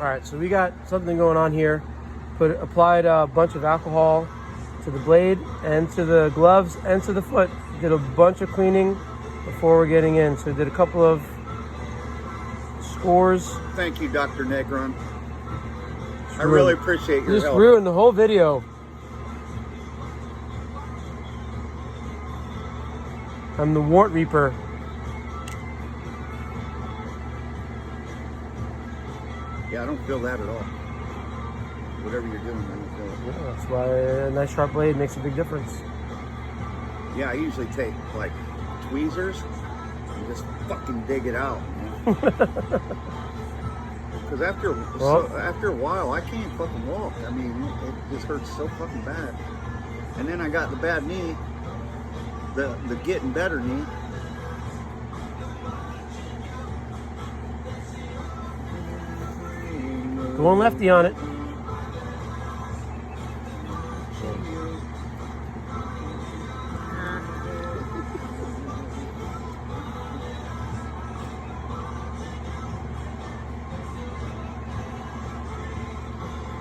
All right, so we got something going on here. Applied a bunch of alcohol to the blade and to the gloves and to the foot. Did a bunch of cleaning before we're getting in. So did a couple of scores. Thank you, Dr. Negron. I really appreciate your help. Just ruined the whole video. I'm the Wart Reaper. Yeah, I don't feel that at all. Whatever you're doing, I don't feel it. Yeah, that's why a nice sharp blade makes a big difference. Yeah, I usually take like tweezers and just fucking dig it out, man. Because after a while, I can't fucking walk. I mean, it just hurts so fucking bad. And then I got the bad knee, the getting better knee. Going lefty on it.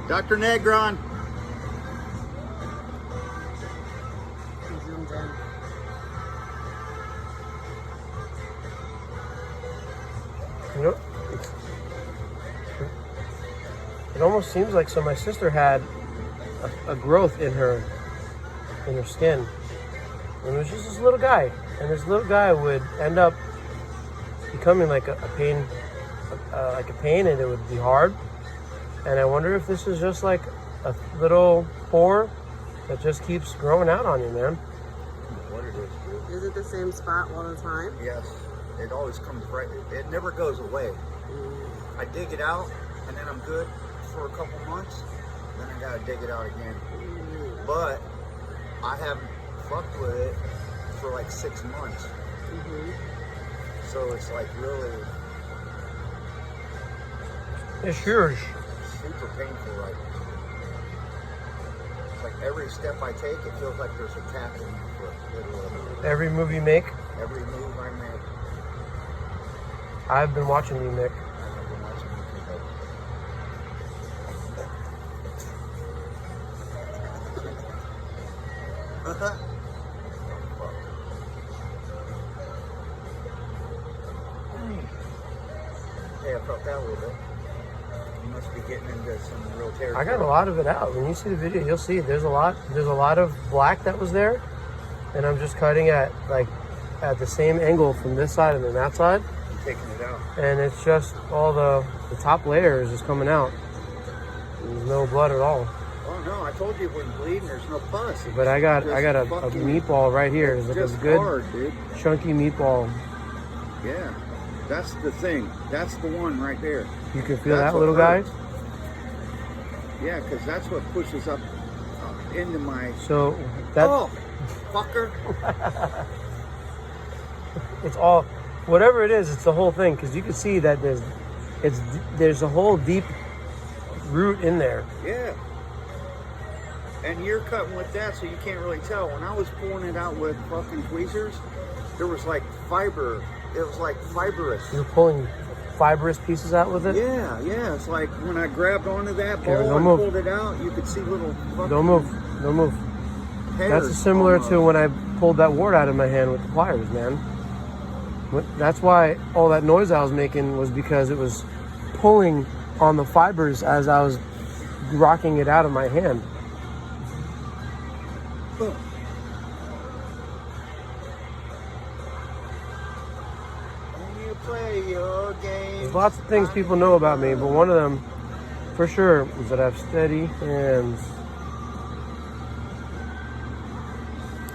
Dr. Negron. Zoomed in. You know, it almost seems like my sister had a growth in her skin, and it was just this little guy, and this little guy would end up becoming like a pain, and it would be hard. And I wonder if this is just like a little pore that just keeps growing out on you, man. What it is, dude. Is it the same spot all the time? Yes. It always comes right. It never goes away. I dig it out, and then I'm good for a couple months. Then I gotta dig it out again. But I haven't fucked with it for like 6 months. So it's like really. It's yours. Super painful, right? It's like every step I take, it feels like there's a tap in my foot, literally. Every move you make. Every move I make. I've been watching you, Nick. I've been watching you keep Hey, I felt that a little bit. You must be getting into some real territory. I got a lot of it out. When you see the video, you'll see there's a lot of black that was there, and I'm just cutting at the same angle from this side and then that side. I'm taking it out. And it's just all the top layer is just coming out. There's no blood at all. Oh no, I told you it wasn't bleeding, there's no pus. But I got a meatball right here. It's like a good hard, dude. chunky meatball. Yeah. That's the thing. That's the one right there. You can feel that little guy? Yeah, because that's what pushes up into my... So that... Oh, fucker. It's all... Whatever it is, it's the whole thing. Because you can see that there's a whole deep root in there. Yeah. And you're cutting with that, so you can't really tell. When I was pulling it out with fucking tweezers, there was like fiber... It was like fibrous. You're pulling fibrous pieces out with it? Yeah. It's like when I grabbed onto that ball Don't and move. pulled it out, you could see little fucking... Don't move. That's similar to when I pulled that wart out of my hand with the pliers, man. That's why all that noise I was making was because it was pulling on the fibers as I was rocking it out of my hand. Play your game. There's lots of things people know about me, but one of them, for sure, is that I have steady hands.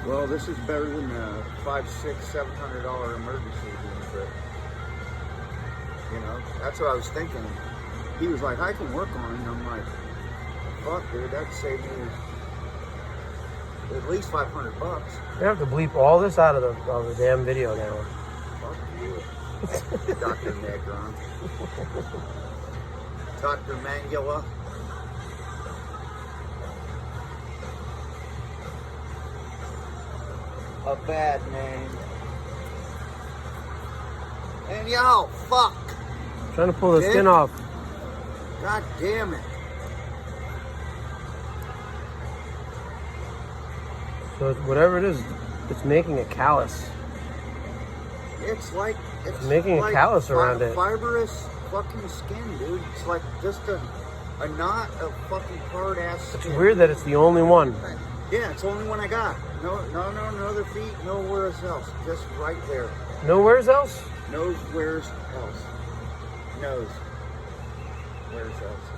Well, this is better than a $500, $600, $700 emergency room trip. You know, that's what I was thinking. He was like, I can work on it. And I'm like, fuck, dude, that'd save me at least $500. You have to bleep all this out of the damn video now. Fuck you. Dr. Negron. Dr. Mangula. A bad name. And yo, fuck. I'm trying to pull the skin off. God damn it. So whatever it is, it's making a callus. It's like making a callus around it. Fibrous fucking skin, dude. It's like just a knot of fucking hard ass skin. It's weird that it's the only one. Yeah, it's the only one I got. No other feet, nowhere else. Just right there. Nowhere's else? Where's else? Nose. Where's else?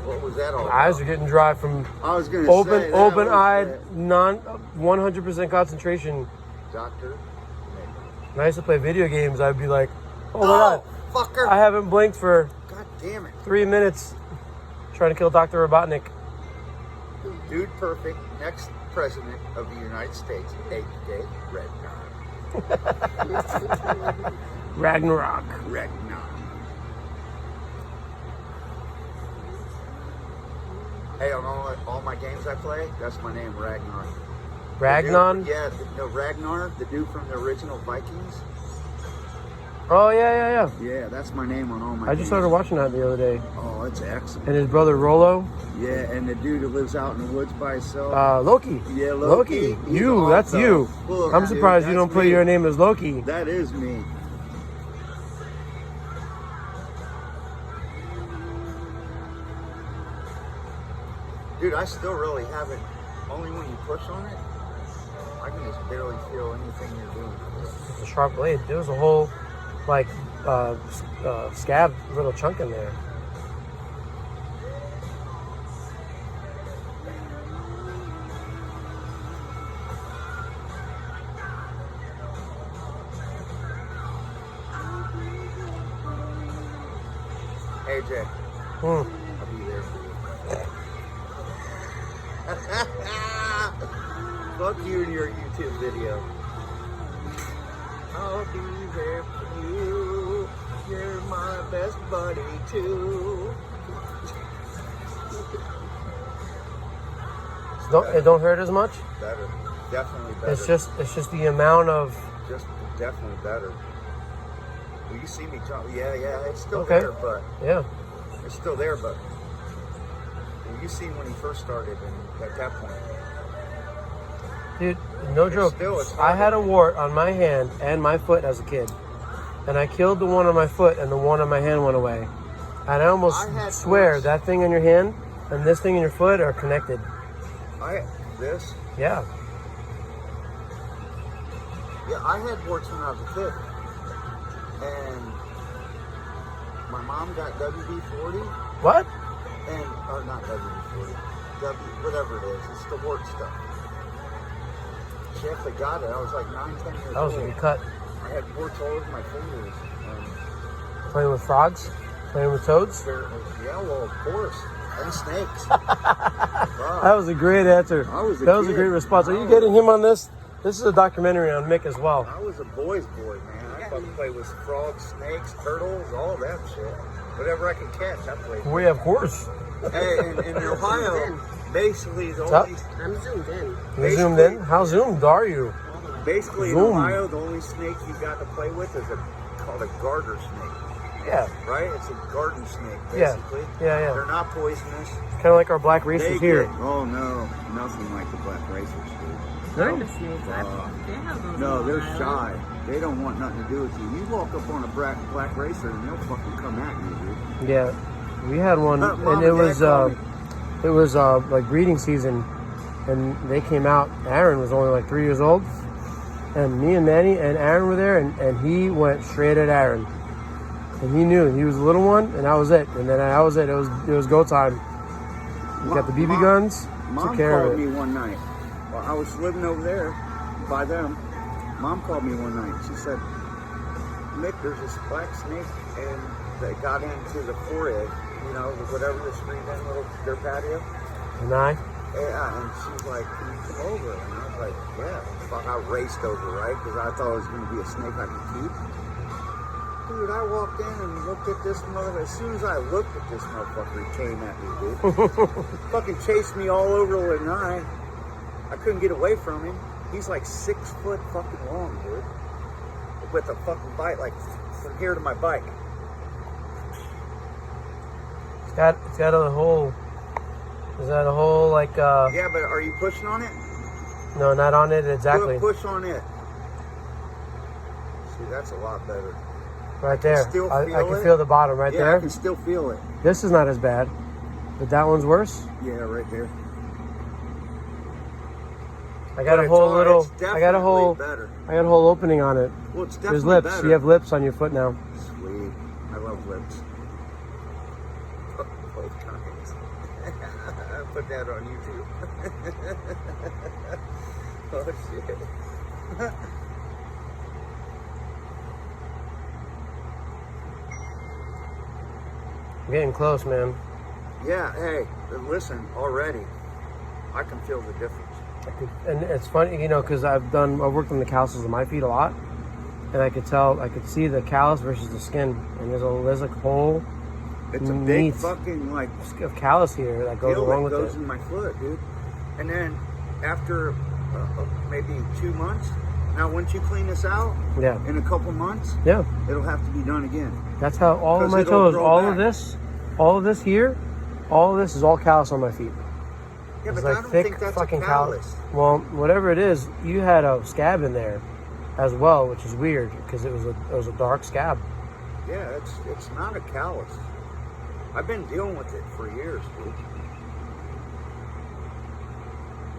What was that all about? Eyes are getting dry from I was gonna say open-eyed, non 100% concentration. Doctor. When I used to play video games, I'd be like, "Oh my god, fucker! I haven't blinked for God damn it, 3 minutes trying to kill Dr. Robotnik." Dude, perfect. Next president of the United States, aka Ragnarok. Ragnar. Hey, on all my games I play, that's my name, Ragnar. Ragnon? Yeah, Ragnar, the dude from the original Vikings. Oh yeah. Yeah, that's my name on all my I just started watching that the other day. Oh, it's excellent. And his brother Rollo. Yeah, and the dude who lives out in the woods by himself. Loki. Yeah, Loki. You, that's you. Look, I'm surprised dude, you don't that's put me. your name as Loki. That is me. Dude, I still really haven't. Only when you push on it, I can just barely feel anything you're doing. It's a sharp blade. There was a whole, like, scab little chunk in there. Hey, Jay. I'll be there for you. Fuck you and your YouTube video. I'll be there for you. You're my best buddy too. It don't hurt as much. Better, definitely better. It's just the amount of. Just definitely better. Well, you see me jump. Yeah, it's still Okay. there, but Yeah. it's still there, but well, you see when he first started, and at that point, Dude, no joke. it's I had a hard. wart on my hand and my foot as a kid. And I killed the one on my foot and the one on my hand went away. And I almost I had swear warts. that thing on your hand and this thing in your foot are connected. This. Yeah. Yeah, I had warts when I was a kid, and my mom got WD-40, What? or not WD-40, whatever it is. It's the wart stuff. She actually got it. I was like 9, 10 years That was a old. good cut. I had warts all over my fingers. Playing with frogs? Playing with toads? Yeah, well, of course. And snakes. That was a great answer. I was a That was a kid. great response. Are you I getting him on this? This is a documentary on Mick as well. I was a boy's boy, man. I fucking played with frogs, snakes, turtles, all that shit. Whatever I could catch, I played. We of course. Hey, in Ohio, basically the Stop. only I'm zoomed in. You zoomed in? How zoomed are you? basically in Zoom. Ohio, the only snake you got to play with is called a garter snake. Yeah. Right? It's a garden snake, Yeah. basically. Yeah. They're not poisonous. Kind of like our black racers here. Oh no, nothing like the black racers, dude. Garden snakes, they have those. No, in they're Ohio. shy. They don't want nothing to do with you. You walk up on a black racer and they'll fucking come at you, dude. Yeah. We had one, Mom and it and Dad was called me. like breeding season, and they came out. Aaron was only like 3 years old, and me and Manny and Aaron were there, and he went straight at Aaron, and he knew he was a little one, and that was it. And then that was it. It was go time. We got the BB guns. Mom Took care called of it. me one night. While I was living over there by them. Mom called me one night. She said, Mick, there's this black snake and that got into the forehead, you know, whatever the street in their patio. And I. Yeah, and she's like, can you come over? And I was like, yeah. Fuck, I raced over, right? Because I thought it was going to be a snake I could keep. Dude, I walked in and looked at this motherfucker. As soon as I looked at this motherfucker, he came at me, dude. Fucking chased me all over the night. I couldn't get away from him. He's like 6 foot fucking long, dude. With a fucking bite, like from here to my bike. It's got a whole. Is that a whole like? Yeah, but are you pushing on it? No, not on it exactly. Push on it. See, that's a lot better. Right there. Still I feel can it. feel the bottom right Yeah, there. I can still feel it. This is not as bad, but that one's worse. Yeah, right there. I got But a whole it's little. definitely I got a whole. better. I got a whole opening on it. Well, it's There's definitely lips. better. You have lips on your foot now. Sweet. I love lips. Both kinds. I'll put that on YouTube. Oh, shit. I'm getting close, man. Yeah, hey, listen, already, I can feel the difference. And it's funny, you know, because I've worked on the calluses of my feet a lot, and I could see the callus versus the skin, and there's a whole It's a big neat fucking, like, of callus here that goes feel along that with goes it. in my foot, dude. And then after maybe 2 months, now once you clean this out, Yeah, in a couple months, yeah. it'll have to be done again. That's how all of 'Cause my it'll toes, grow all back. of this here, all of this is all callus on my feet. Yeah, It's but I like don't thick think that's fucking a callus. Well, whatever it is, you had a scab in there as well, which is weird because it was a dark scab. Yeah, it's not a callus. I've been dealing with it for years, dude.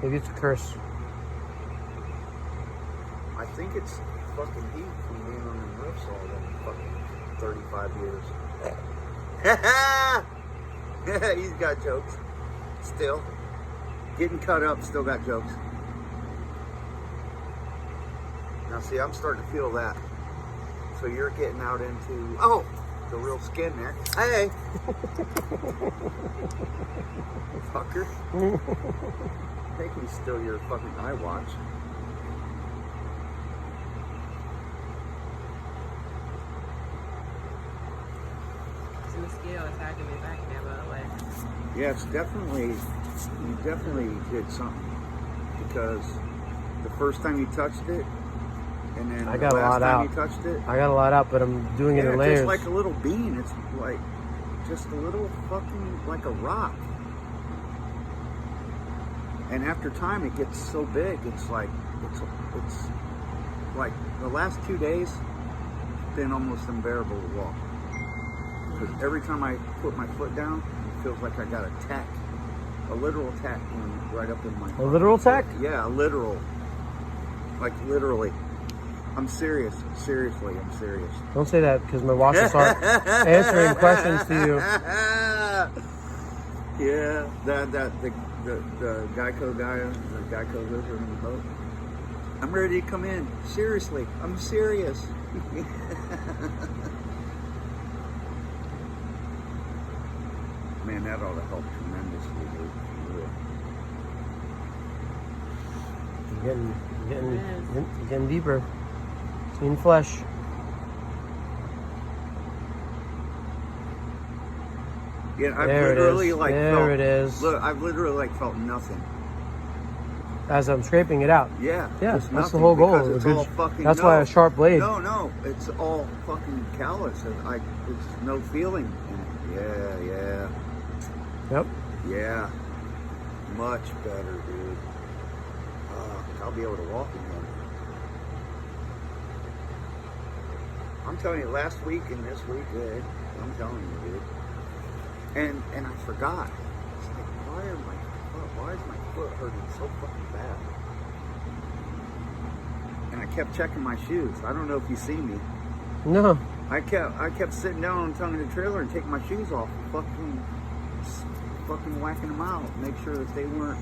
Maybe it's a curse. I think it's fucking heat from being on the roofs all them fucking 35 years. Yeah, he's got jokes. Still. Getting cut up, still got jokes. Now see, I'm starting to feel that. So you're getting out into, oh, the real skin there. Hey! Fucker. Make me steal your fucking iWatch. It's a mosquito attacking me back there, by the way. Yeah, it's definitely, you definitely did something. Because the first time you touched it, and then I got the a last lot time out. you touched it, I got a lot out, but I'm doing it yeah, in layers. just like a little bean. It's like just a little fucking like a rock. And after time, it gets so big. It's like it's like the last 2 days been almost unbearable to walk. Because every time I put my foot down, it feels like I got a tack, a literal tack going right up in my. A literal tack? Yeah, a literal. Like literally. I'm serious. Seriously, I'm serious. Don't say that because my watch will start answering questions to you. Yeah, the Geico guy, the Geico lives in the boat. I'm ready to come in. Seriously, I'm serious. Man, that ought to help tremendously, dude. For real. Getting deeper. Seeing flesh. Yeah, I've There it literally is. like There felt, it is. Look, I've literally like felt nothing. As I'm scraping it out. Yeah, Yeah, just that's the nothing, whole goal. because it's A good- all fucking, that's why a sharp blade. No, it's all fucking callous. It's no feeling in it. Yep. Yeah. Much better, dude. I'll be able to walk again. I'm telling you, last week and this week, dude, I'm telling you, dude. And I forgot. It's like, why is my foot hurting so fucking bad? And I kept checking my shoes. I don't know if you see me. No. I kept sitting down on the tongue of the trailer and taking my shoes off, fucking whacking them out, make sure that they weren't.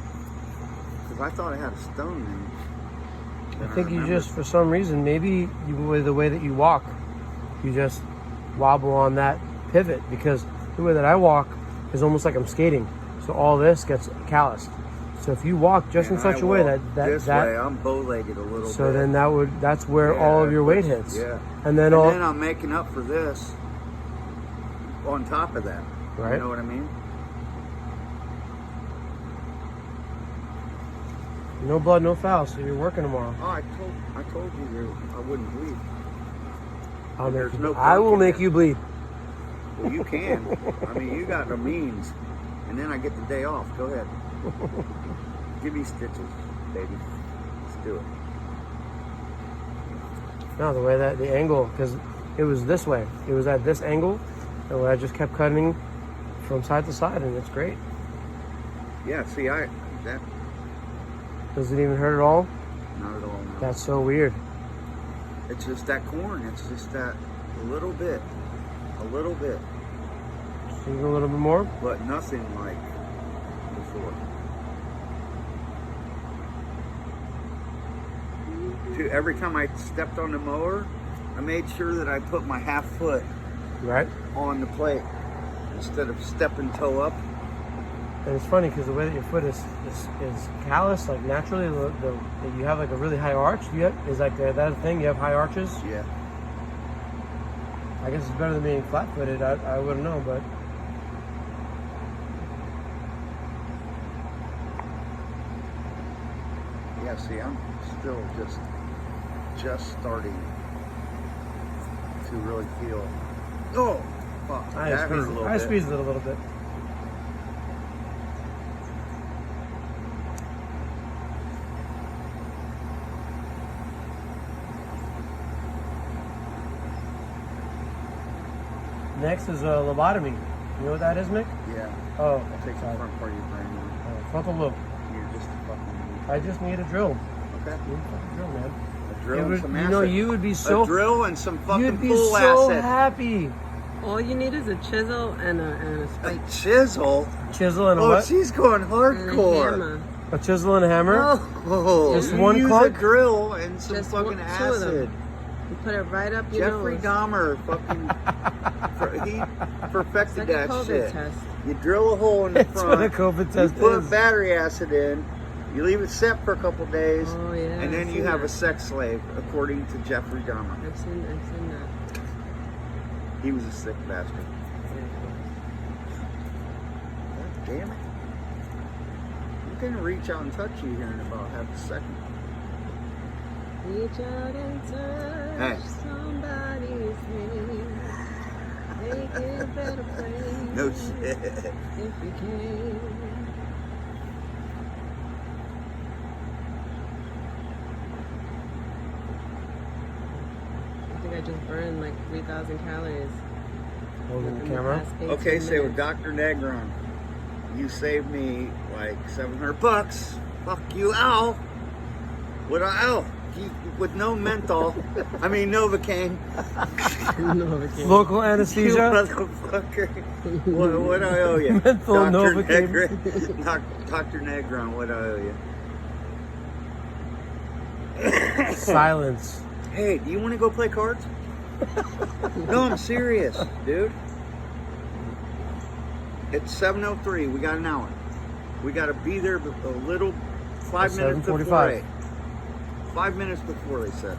Because I thought I had a stone in. I think you just, for some reason, maybe with the way that you walk, you just wobble on that pivot, because the way that I walk is almost like I'm skating. So all this gets calloused. So if you walk just in such a way that this way, I'm bow-legged a little bit. So then that's where all of your weight hits. Yeah. And then then I'm making up for this on top of that. Right. You know what I mean? No blood, no foul. So you're working tomorrow. Oh, I told you I wouldn't bleed. There's no I will blood in make there. you bleed. Well, you can. I mean, you got the means. And then I get the day off. Go ahead. Give me stitches, baby. Let's do it. No, the way that the angle, because it was this way. It was at this angle, and I just kept cutting from side to side, and it's great. Yeah, see, that Does it even hurt at all? not at all. No. That's so weird. It's just that corn. It's just that little bit, Just even a little bit more. but nothing like before. Dude, every time I stepped on the mower, I made sure that I put my half foot Right? on the plate instead of stepping toe up. And it's funny because the way that your foot is callous, like naturally, you have like a really high arch. Is like that a thing? You have high arches. Yeah. I guess it's better than being flat-footed. I wouldn't know, but Yeah, see, I'm still just starting to really feel. Oh, fuck. I That hurt a little bit. squeezed it a little bit. Next is a lobotomy. You know what that is, Mick? Yeah. Oh, I'll take the sorry. front part of your brain. Frontal lobe. You're just a fucking. I just need a drill. Okay. Need a fucking drill, man. A drill and some acid. You know, you would be so. A drill and some fucking You'd be full so acid. happy. All you need is a chisel and a A spike chisel. Chisel and a Oh, what? she's going and a hardcore. hammer. A chisel and a hammer. Oh, Just you one use clunk? a drill and some Just fucking two of them. acid. You put it right up your Jeffrey nose. Dahmer fucking he It's perfected like a that COVID shit. test. You drill a hole in the That's what a front. COVID test You put is. battery acid in. You leave it set for a couple days, Oh yeah. and then I've you seen have a that. sex slave, according to Jeffrey Dahmer. I've seen that. He was a sick bastard. God damn it! I'm gonna reach out and touch you here in about half a second. Reach out and touch Hey. somebody's hand. Make it a better place. No shit. If you can. I think I just burned like 3,000 calories. Holding in the the camera. past 18 Okay, say with minutes. Dr. Negron, you saved me like $700. Fuck you, Al. With Al, with no menthol. I mean Novocaine. Novocaine. Local You anesthesia. motherfucker. What I owe you? Menthol Dr. Novocaine. Negron. Dr. Negron, what I owe you? Silence. Hey, do you want to go play cards? No, I'm serious, dude. It's 7:03. We got an hour. We got to be there a little. 5 It's minutes before 7:45. 8. 5 minutes before they said.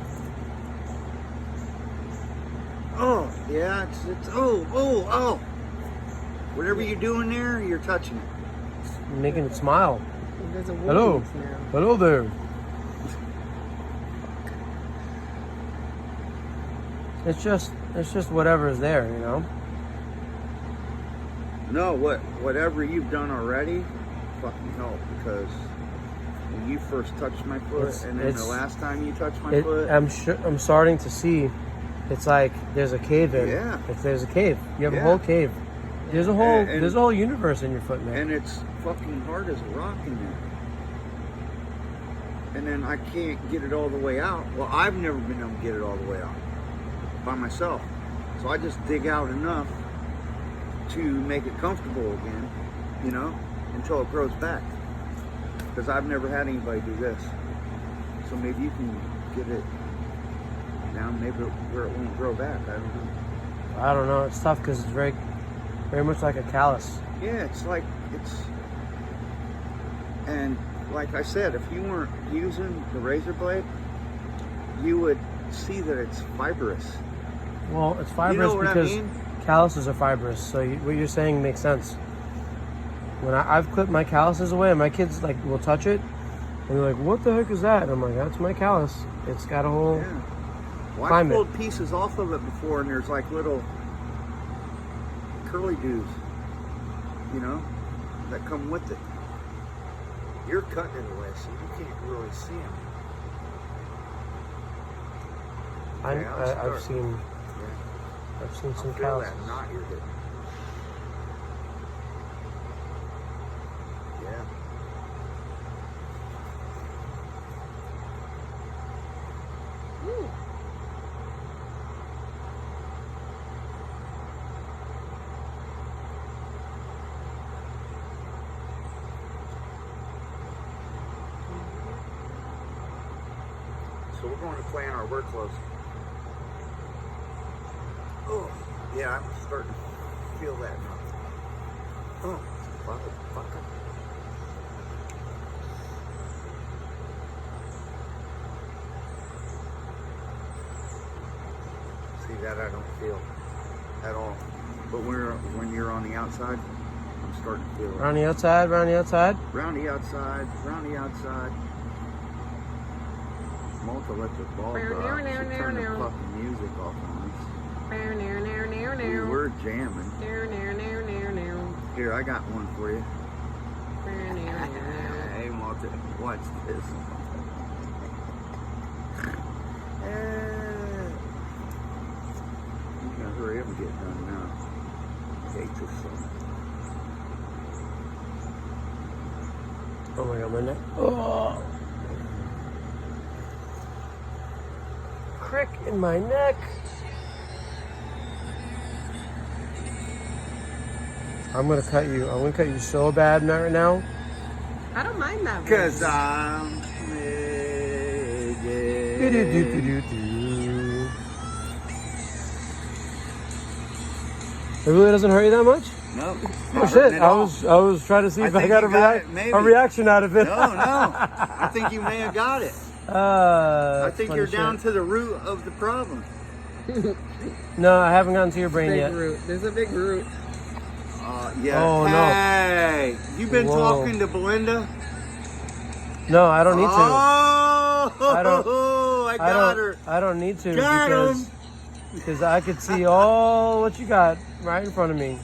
Oh yeah, it's oh. Whatever you're doing there, you're touching it. Making it smile. There's a Hello. Woolies now. Hello there. It's just whatever is there, you know. No, whatever you've done already, fucking help, because when you first touched my foot, and then the last time you touched my foot, I'm starting to see. It's like there's a cave in. Yeah. There's a cave. You have a Yeah. whole cave. There's a whole And- there's a whole universe in your foot, man. and it's fucking hard as a rock in there. And then I can't get it all the way out. Well, I've never been able to get it all the way out by myself. So I just dig out enough to make it comfortable again, you know, until it grows back. Because I've never had anybody do this. So maybe you can get it down, maybe where it won't grow back. I don't know. I don't know. It's tough because it's very much like a callus. Yeah, and like I said, if you weren't using the razor blade, you would see that it's fibrous. Well, it's fibrous what I because mean? calluses are fibrous. So what you're saying makes sense. When I've clipped my calluses away, and my kids like will touch it, And they're like, what the heck is that? And I'm like, that's my callus. It's got a whole Yeah. Well, I climate. pulled pieces off of it before, and there's like little curly doos, you know, that come with it. You're cutting it away, so you can't really see them. I've seen Yeah. I've seen I some feel calluses. that knot you're hitting. Yeah. Ooh. So we're going to plan our work clothes. Oh, yeah, I'm starting to feel that now. Oh, motherfucker. See, that I don't feel at all. But when you're on the outside, I'm starting to feel it. Round the outside, round the outside. Round the outside, round the outside. Malta let the ball drop. She turned the fucking music off on us. Ooh, we're jamming. Here, I got one for you. Hey, Malta, watch this. You gotta hurry up and get done now. I hate this song. Oh my god, my neck. Oh. Crick in my neck. I'm gonna cut you. I'm gonna cut you so bad right now. I don't mind that. Cause one. I'm Do-do-do-do-do-do. It really doesn't hurt you that much? no. Oh shit! I was trying to see if I think got you got it, a maybe. reaction out of it. No. I think you may have got it. I think you're down to the root of the problem. No, I haven't gotten to your brain Big yet. root. There's a big root. Yeah. Oh, no. Hey, you been Whoa. talking to Belinda? No, I don't need to. Oh, I got her. I don't need to Got because I could see all what you got right in front of me.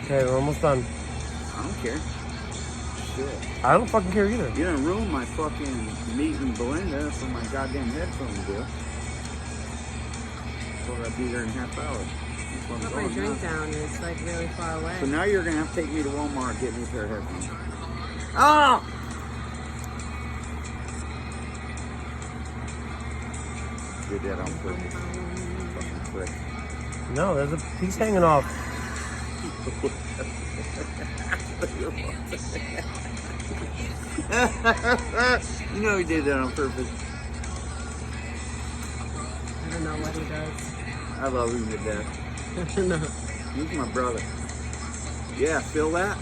Okay, we're almost done. I don't care. Shit. I don't fucking care either. You didn't ruin my fucking meeting Belinda for my goddamn headphone deal. Thought I'd be there in a half hour. That's what I'm Put my going drink now. down. It's like really far away. So now you're gonna have to take me to Walmart and get me a pair of headphones. Ah! Did that on purpose. Fucking prick. No, there's a piece hanging off. You know he did that on purpose. I don't know what he does. I love him to death. I don't know. He's my brother. Yeah, feel that?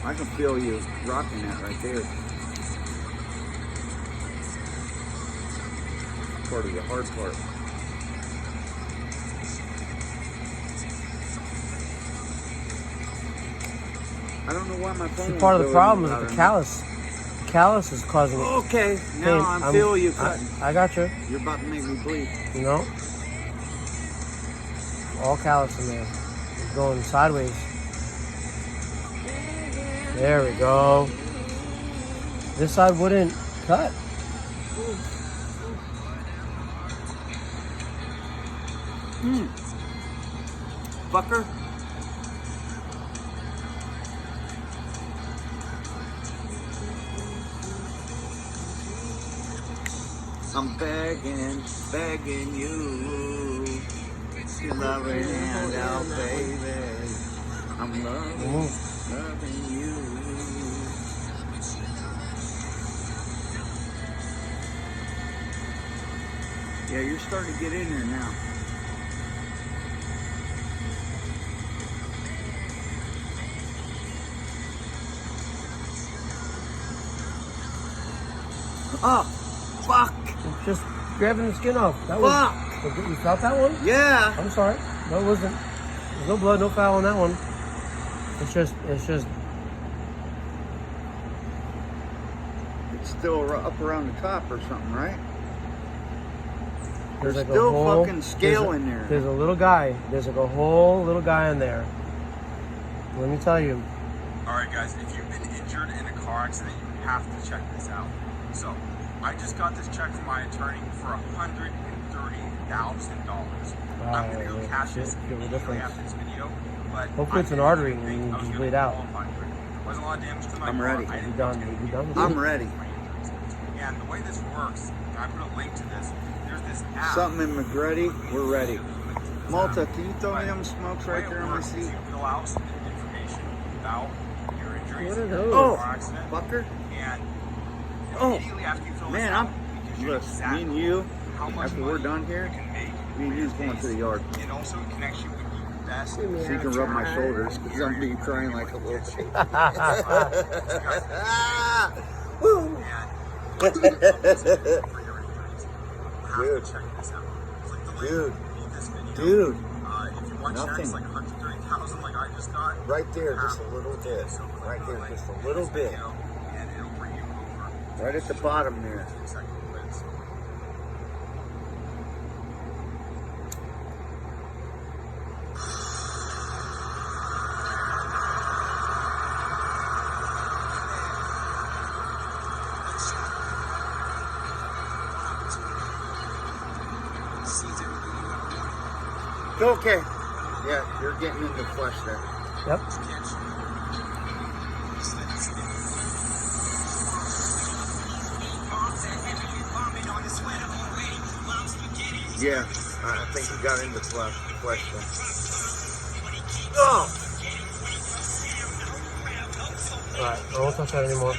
I can feel you rocking that right there. Part of the hard part. I don't know why my phone. Part of the won't go problem is without the it. callus. The callus is causing it. Okay, pain. now I feel you cutting. I got you. You're about to make me bleed. You know, all callus in there. It's going sideways. There we go. This side wouldn't cut. Fucker. I'm begging you. Your loving hand out, baby. I'm loving you. Yeah, you're starting to get in there now. Oh, fuck. It's just grabbing the skin off. That was. Fuck. You felt that one? Yeah. I'm sorry. No, it wasn't. There's no blood, no foul on that one. It's just. It's still up around the top or something, right? There's like still a whole, fucking scale in there. There's a little guy. There's like a whole little guy in there. Let me tell you. All right, guys, if you've been injured in a car accident, you have to check this out. So, I just got this check from my attorney for $130,000. I'm gonna go cash this immediately after this video, but Hopefully it's an artery and you just bleed out. There wasn't a lot of damage to my I'm car. ready. I didn't Done. take We'll be done with I'm it. ready. And the way this works, and I put a link to this, there's this app. Something in McGrady, we're ready. Malta, can you throw me them smokes right there on my seat? You fill out some information about your injuries, What are your those? Oh, car accident, fucker. and Oh, immediately after you fill man, this out, I'm. it gives you Look, exactly me and you, how much after we're money done you here, can make me and you's going to the yard. It also connects you with the best. So you can rub my shoulders because I'm be crying like a little baby. Woo. Dude, Dude. check this out. Click the link Dude. beneath this video. Dude, If you want Nothing. checks like 130,000 like I just got, right there, just a little bit. so click Right the there, link just a in little this bit. video, and it'll bring you over. Right at the bottom there. 2-second quiz. Okay. Yeah, you're getting into flesh there. Yep. Yeah, I think he got into flesh there. Oh! Alright, I won't touch that anymore.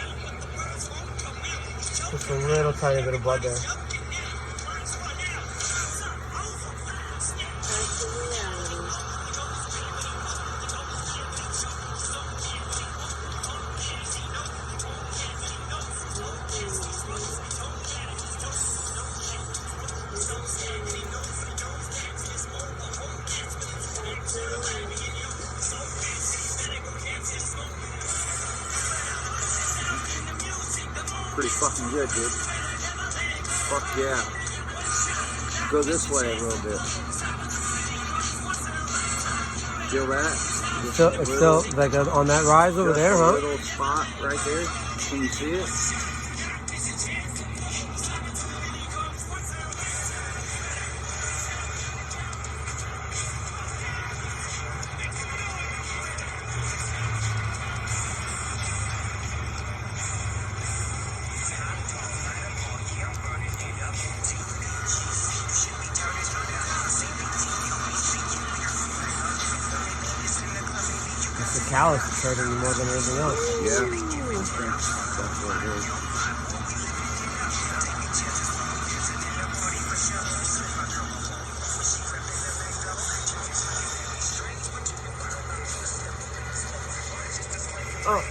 Just a little tiny bit of blood there. Pretty fucking good, dude. Fuck yeah. Go this way a little bit. Feel that? It's still like on that rise over Just there, a huh? little spot right there. Can you see it? It's the callus that's hurting you more than anything else. Yeah. I think that's what it is. Oh.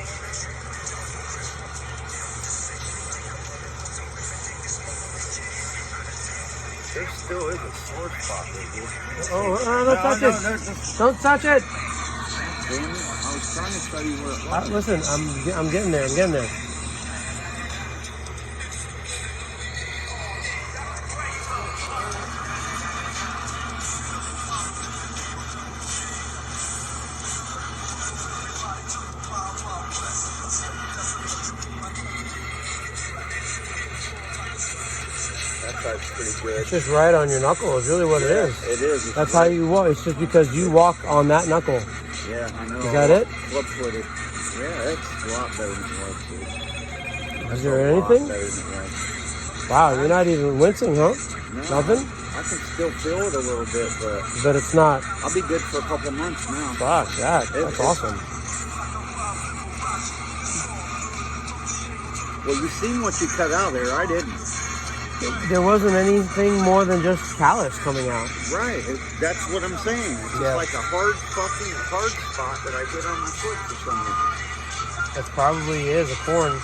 There still is a sore spot there, dude. Don't touch it. Just, Don't touch it. damn it. I was trying to tell you where it was. Listen, I'm getting there. I'm getting there. That side's pretty good. It's just right on your knuckle. Is really what it is. It is. It's That's how you walk. It's just because you walk on that knuckle. Yeah, I know. Is that it? Club-footed. Yeah, it's a lot better than it was, dude. Is there A lot anything? better than it was. Wow, you're not even wincing, huh? No, Nothing? I can still feel it a little bit, but But it's not. I'll be good for a couple months now. Fuck that. That's It's- awesome. Well, you seen what you cut out there. I didn't. There wasn't anything more than just callus coming out. Right. That's what I'm saying. It's just Yeah. like a hard spot that I get on my foot for some reason. That probably is a corn.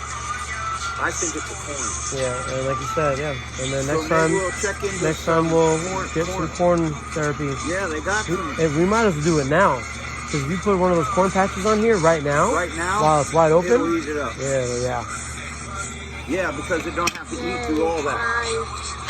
I think it's a corn. Yeah, and like you said, yeah. And then So next time, maybe we'll check into next time we'll get some corn therapy. Yeah, they got some. Hey, we might as well do it now. Because if you put one of those corn patches on here right now, while it's wide open, it'll eat it up. yeah. Yeah, because it don't have to eat through all that.